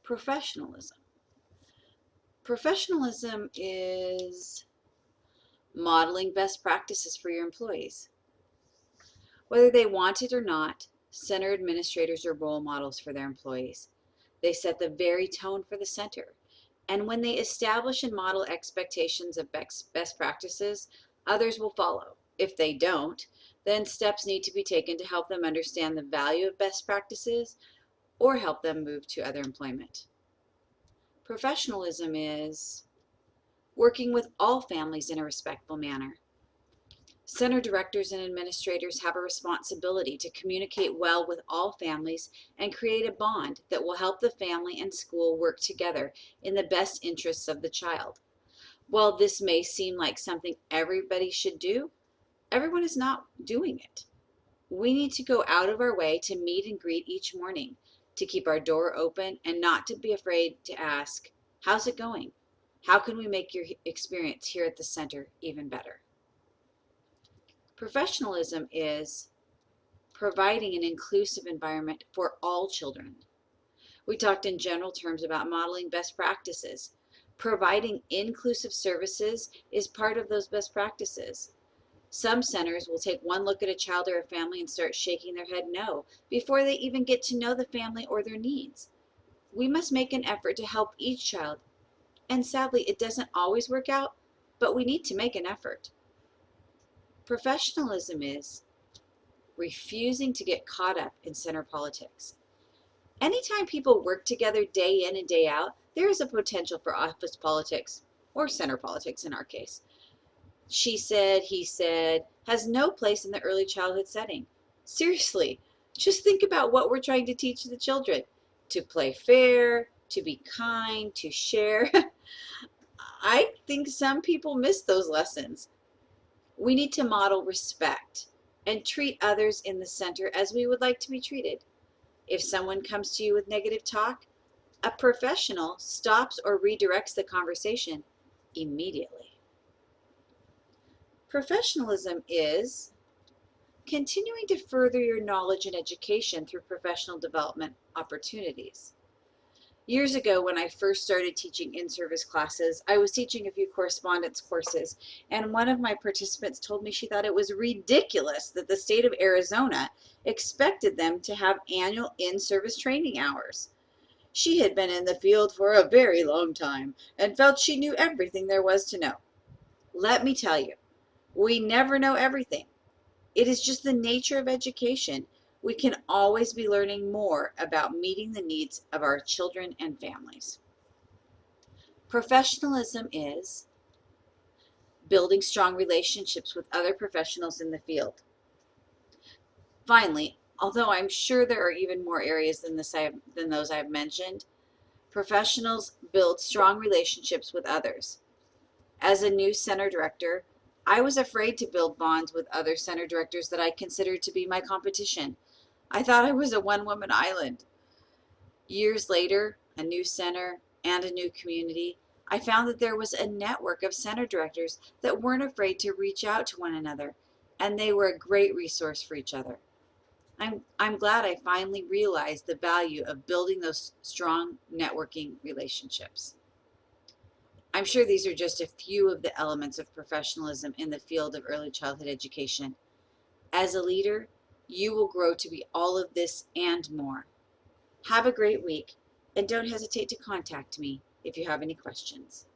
Professionalism. Professionalism is modeling best practices for your employees. Whether they want it or not, center administrators are role models for their employees. They set the very tone for the center. And when they establish and model expectations of best practices, others will follow. If they don't, then steps need to be taken to help them understand the value of best practices or help them move to other employment. Professionalism is working with all families in a respectful manner. Center directors and administrators have a responsibility to communicate well with all families and create a bond that will help the family and school work together in the best interests of the child. While this may seem like something everybody should do, everyone is not doing it. We need to go out of our way to meet and greet each morning, to keep our door open and not to be afraid to ask, "How's it going? How can we make your experience here at the center even better?" Professionalism is providing an inclusive environment for all children. We talked in general terms about modeling best practices. Providing inclusive services is part of those best practices. Some centers will take one look at a child or a family and start shaking their head no before they even get to know the family or their needs. We must make an effort to help each child, and sadly it doesn't always work out, but we need to make an effort. Professionalism is refusing to get caught up in center politics. Anytime people work together day in and day out, there is a potential for office politics, or center politics in our case. She said, he said, has no place in the early childhood setting. Seriously, just think about what we're trying to teach the children. To play fair, to be kind, to share. I think some people miss those lessons. We need to model respect and treat others in the center as we would like to be treated. If someone comes to you with negative talk, a professional stops or redirects the conversation immediately. Professionalism is continuing to further your knowledge and education through professional development opportunities. Years ago, when I first started teaching in-service classes, I was teaching a few correspondence courses, and one of my participants told me she thought it was ridiculous that the state of Arizona expected them to have annual in-service training hours. She had been in the field for a very long time and felt she knew everything there was to know. Let me tell you, we never know everything. It is just the nature of education. We can always be learning more about meeting the needs of our children and families. Professionalism is building strong relationships with other professionals in the field. Finally, although I'm sure there are even more areas than those I've mentioned, professionals build strong relationships with others. As a new center director, I was afraid to build bonds with other center directors that I considered to be my competition. I thought I was a one-woman island. Years later, a new center and a new community, I found that there was a network of center directors that weren't afraid to reach out to one another, and they were a great resource for each other. I'm glad I finally realized the value of building those strong networking relationships. I'm sure these are just a few of the elements of professionalism in the field of early childhood education. As a leader, you will grow to be all of this and more. Have a great week, and don't hesitate to contact me if you have any questions.